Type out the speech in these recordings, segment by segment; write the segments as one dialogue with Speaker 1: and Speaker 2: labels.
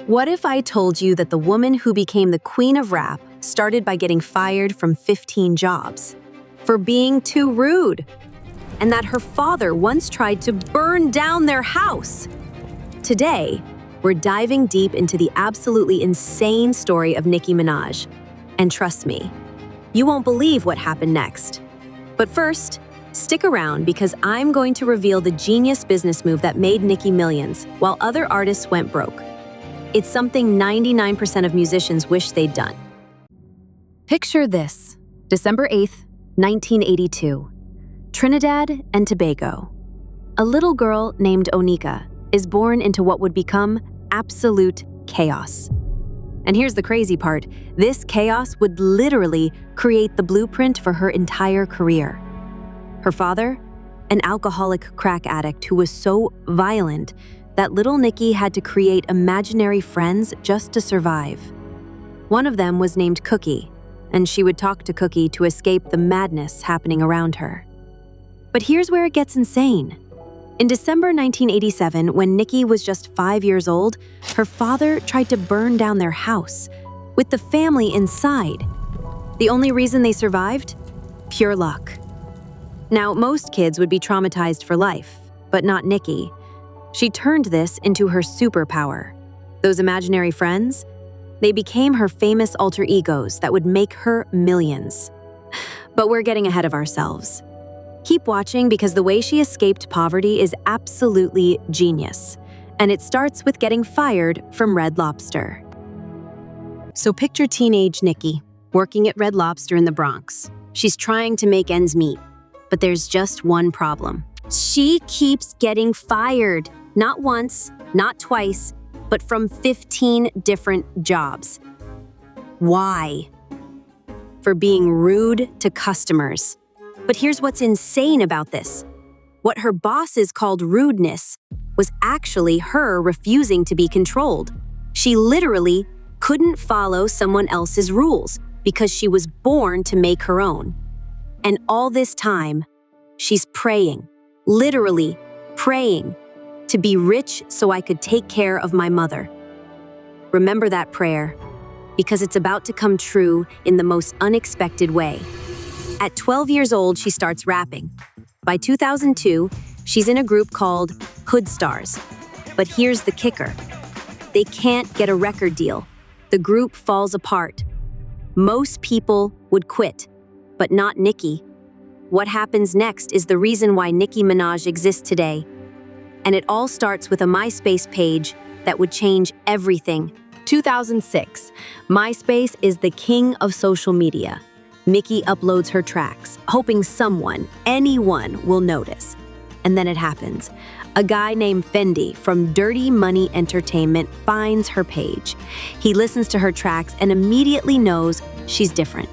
Speaker 1: What if I told you that the woman who became the queen of rap started by getting fired from 15 jobs for being too rude, and that her father once tried to burn down their house? Today, we're diving deep into the absolutely insane story of Nicki Minaj. And trust me, you won't believe what happened next. But first, stick around because I'm going to reveal the genius business move that made Nicki millions while other artists went broke. It's something 99% of musicians wish they'd done. Picture this: December 8th, 1982. Trinidad and Tobago. A little girl named Onika is born into what would become absolute chaos. And here's the crazy part: this chaos would literally create the blueprint for her entire career. Her father, an alcoholic crack addict who was so violent that little Nicki had to create imaginary friends just to survive. One of them was named Cookie, and she would talk to Cookie to escape the madness happening around her. But here's where it gets insane. In December 1987, when Nicki was just 5 years old, her father tried to burn down their house, with the family inside. The only reason they survived? Pure luck. Now, most kids would be traumatized for life, but not Nicki. She turned this into her superpower. Those imaginary friends? They became her famous alter egos that would make her millions. But we're getting ahead of ourselves. Keep watching because the way she escaped poverty is absolutely genius. And it starts with getting fired from Red Lobster. So picture teenage Nicki, working at Red Lobster in the Bronx. She's trying to make ends meet, but there's just one problem. She keeps getting fired. Not once, not twice, but from 15 different jobs. Why? For being rude to customers. But here's what's insane about this. What her bosses called rudeness was actually her refusing to be controlled. She literally couldn't follow someone else's rules because she was born to make her own. And all this time, she's praying, literally praying, to be rich so I could take care of my mother. Remember that prayer, because it's about to come true in the most unexpected way. At 12 years old, she starts rapping. By 2002, she's in a group called Hood Stars. But here's the kicker. They can't get a record deal. The group falls apart. Most people would quit, but not Nicki. What happens next is the reason why Nicki Minaj exists today. And it all starts with a MySpace page that would change everything. 2006, MySpace is the king of social media. Nicki uploads her tracks, hoping someone, anyone, will notice. And then it happens. A guy named Fendi from Dirty Money Entertainment finds her page. He listens to her tracks and immediately knows she's different.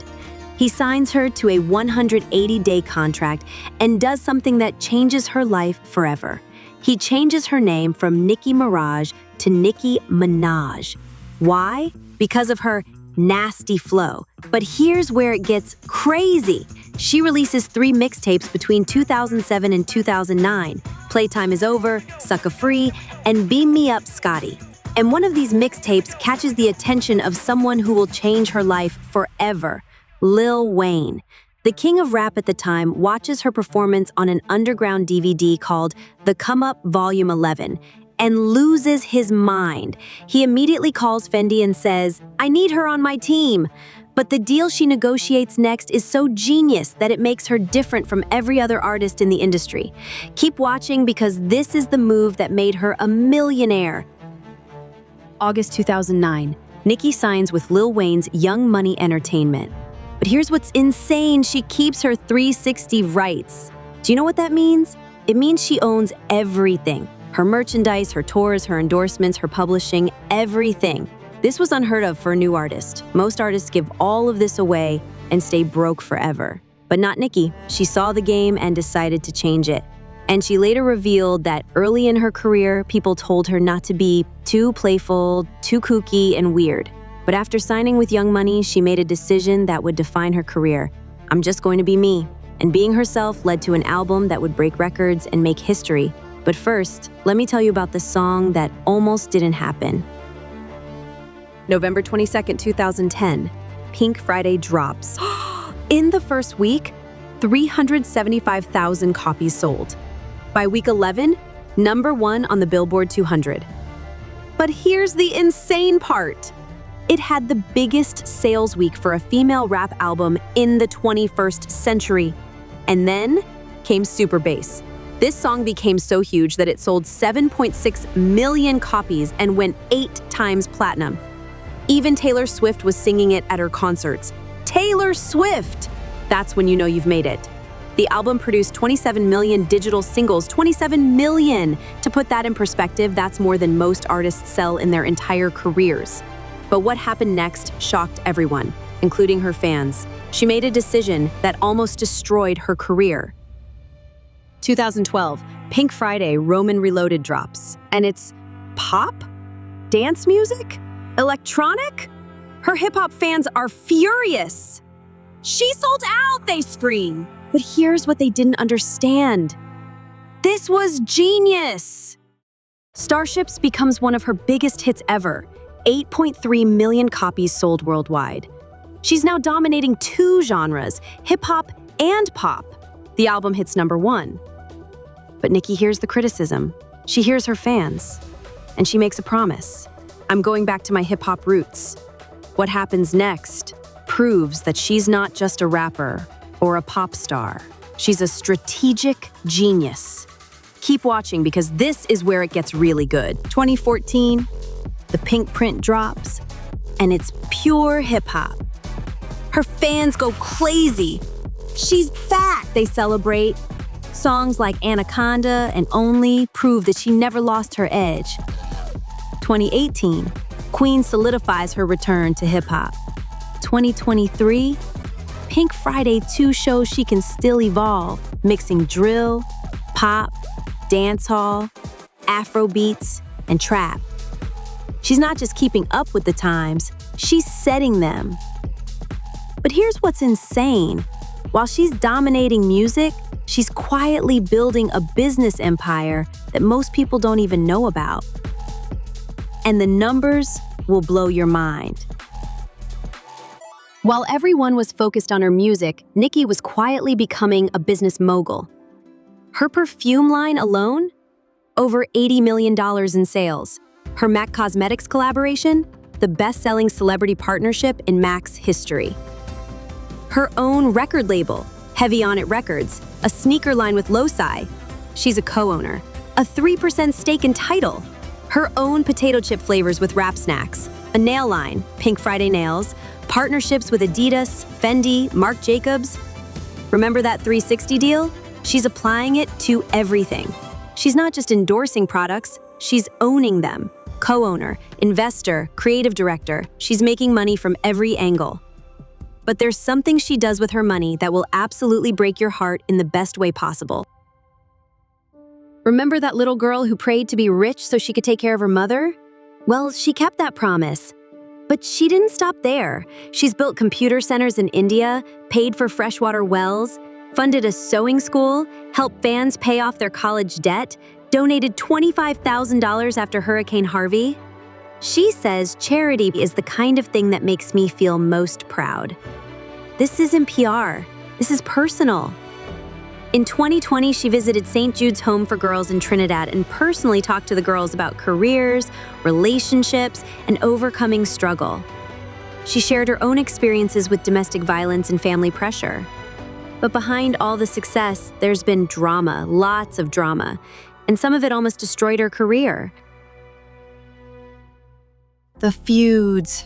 Speaker 1: He signs her to a 180-day contract and does something that changes her life forever. He changes her name from Nicki Minaj to Nicki Minaj. Why? Because of her nasty flow. But here's where it gets crazy. She releases 3 mixtapes between 2007 and 2009. Playtime Is Over, Sucka Free, and Beam Me Up, Scotty. And one of these mixtapes catches the attention of someone who will change her life forever, Lil Wayne. The king of rap at the time watches her performance on an underground DVD called The Come Up Volume 11 and loses his mind. He immediately calls Fendi and says, "I need her on my team." But the deal she negotiates next is so genius that it makes her different from every other artist in the industry. Keep watching because this is the move that made her a millionaire. August 2009, Nicki signs with Lil Wayne's Young Money Entertainment. But here's what's insane, she keeps her 360 rights. Do you know what that means? It means she owns everything. Her merchandise, her tours, her endorsements, her publishing, everything. This was unheard of for a new artist. Most artists give all of this away and stay broke forever. But not Nicki. She saw the game and decided to change it. And she later revealed that early in her career, people told her not to be too playful, too kooky, and weird. But after signing with Young Money, she made a decision that would define her career. I'm just going to be me. And being herself led to an album that would break records and make history. But first, let me tell you about the song that almost didn't happen. November 22nd, 2010, Pink Friday drops. In the first week, 375,000 copies sold. By week 11, #1 on the Billboard 200. But here's the insane part. It had the biggest sales week for a female rap album in the 21st century. And then came Super Bass. This song became so huge that it sold 7.6 million copies and went 8 times platinum. Even Taylor Swift was singing it at her concerts. Taylor Swift! That's when you know you've made it. The album produced 27 million digital singles, 27 million! To put that in perspective, that's more than most artists sell in their entire careers. But what happened next shocked everyone, including her fans. She made a decision that almost destroyed her career. 2012, Pink Friday Roman Reloaded drops. And it's pop? Dance music? Electronic? Her hip-hop fans are furious. She sold out, they scream. But here's what they didn't understand. This was genius! Starships becomes one of her biggest hits ever. 8.3 million copies sold worldwide. She's now dominating 2 genres, hip-hop and pop. The album hits #1. But Nicki hears the criticism. She hears her fans. And she makes a promise. I'm going back to my hip-hop roots. What happens next proves that she's not just a rapper or a pop star. She's a strategic genius. Keep watching because this is where it gets really good. 2014, the Pink print drops, and it's pure hip-hop. Her fans go crazy. She's back, they celebrate. Songs like Anaconda and Only prove that she never lost her edge. 2018, Queen solidifies her return to hip-hop. 2023, Pink Friday 2 shows she can still evolve, mixing drill, pop, dancehall, Afro beats, and trap. She's not just keeping up with the times, she's setting them. But here's what's insane. While she's dominating music, she's quietly building a business empire that most people don't even know about. And the numbers will blow your mind. While everyone was focused on her music, Nicki was quietly becoming a business mogul. Her perfume line alone? Over $80 million in sales. Her MAC Cosmetics collaboration? The best-selling celebrity partnership in MAC's history. Her own record label, Heavy On It Records, a sneaker line with Loci. She's a co-owner. A 3% stake in Tidal. Her own potato chip flavors with Rap Snacks. A nail line, Pink Friday Nails. Partnerships with Adidas, Fendi, Marc Jacobs. Remember that 360 deal? She's applying it to everything. She's not just endorsing products, she's owning them. Co-owner, investor, creative director. She's making money from every angle. But there's something she does with her money that will absolutely break your heart in the best way possible. Remember that little girl who prayed to be rich so she could take care of her mother? Well, she kept that promise. But she didn't stop there. She's built computer centers in India, paid for freshwater wells, funded a sewing school, helped fans pay off their college debt, donated $25,000 after Hurricane Harvey. She says charity is the kind of thing that makes me feel most proud. This isn't PR. This is personal. In 2020, she visited St. Jude's Home for Girls in Trinidad and personally talked to the girls about careers, relationships, and overcoming struggle. She shared her own experiences with domestic violence and family pressure. But behind all the success, there's been drama, lots of drama, and some of it almost destroyed her career. The feuds.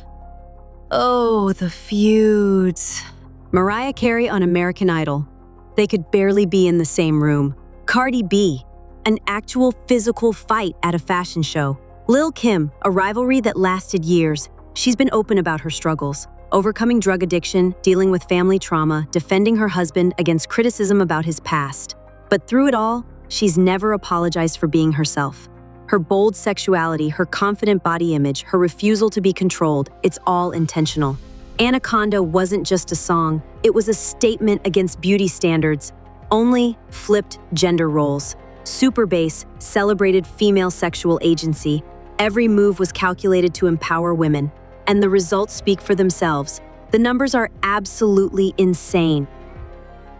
Speaker 1: Oh, the feuds. Mariah Carey on American Idol. They could barely be in the same room. Cardi B, an actual physical fight at a fashion show. Lil' Kim, a rivalry that lasted years. She's been open about her struggles, overcoming drug addiction, dealing with family trauma, defending her husband against criticism about his past. But through it all, she's never apologized for being herself. Her bold sexuality, her confident body image, her refusal to be controlled, it's all intentional. Anaconda wasn't just a song, it was a statement against beauty standards, only flipped gender roles. Super Bass celebrated female sexual agency. Every move was calculated to empower women. And the results speak for themselves. The numbers are absolutely insane.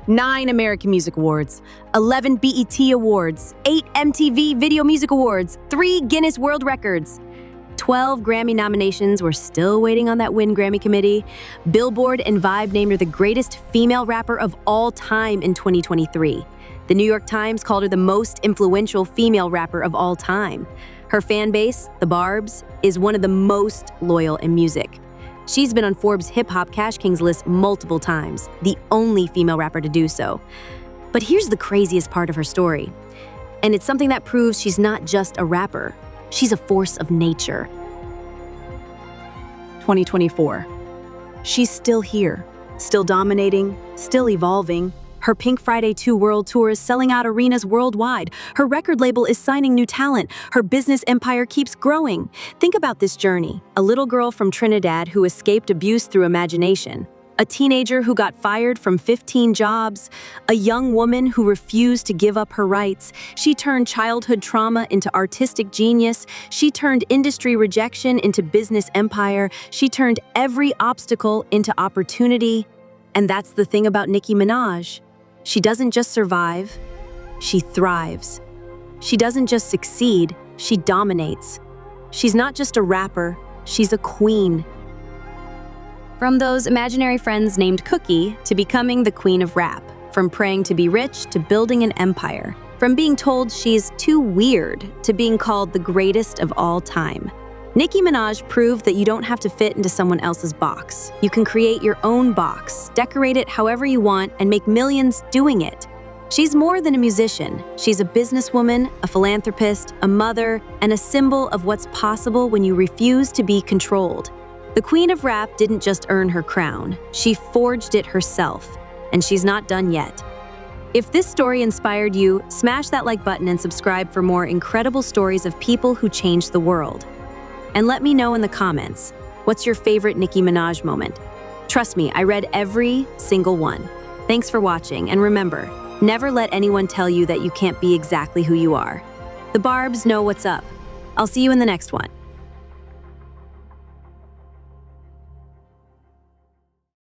Speaker 1: 9 American Music Awards, 11 BET Awards, 8 MTV Video Music Awards, 3 Guinness World Records. 12 Grammy nominations. We're still waiting on that Win Grammy committee. Billboard and Vibe named her the greatest female rapper of all time in 2023. The New York Times called her the most influential female rapper of all time. Her fan base, the Barbs, is one of the most loyal in music. She's been on Forbes Hip Hop Cash Kings list multiple times, the only female rapper to do so. But here's the craziest part of her story. And it's something that proves she's not just a rapper. She's a force of nature. 2024. She's still here, still dominating, still evolving. Her Pink Friday 2 World Tour is selling out arenas worldwide. Her record label is signing new talent. Her business empire keeps growing. Think about this journey. A little girl from Trinidad who escaped abuse through imagination. A teenager who got fired from 15 jobs. A young woman who refused to give up her rights. She turned childhood trauma into artistic genius. She turned industry rejection into business empire. She turned every obstacle into opportunity. And that's the thing about Nicki Minaj. She doesn't just survive, she thrives. She doesn't just succeed, she dominates. She's not just a rapper, she's a queen. From those imaginary friends named Cookie to becoming the queen of rap, from praying to be rich to building an empire, from being told she's too weird to being called the greatest of all time. Nicki Minaj proved that you don't have to fit into someone else's box. You can create your own box, decorate it however you want, and make millions doing it. She's more than a musician. She's a businesswoman, a philanthropist, a mother, and a symbol of what's possible when you refuse to be controlled. The Queen of Rap didn't just earn her crown, she forged it herself, and she's not done yet. If this story inspired you, smash that like button and subscribe for more incredible stories of people who changed the world. And let me know in the comments, what's your favorite Nicki Minaj moment? Trust me, I read every single one. Thanks for watching, and remember, never let anyone tell you that you can't be exactly who you are. The Barbs know what's up. I'll see you in the next one.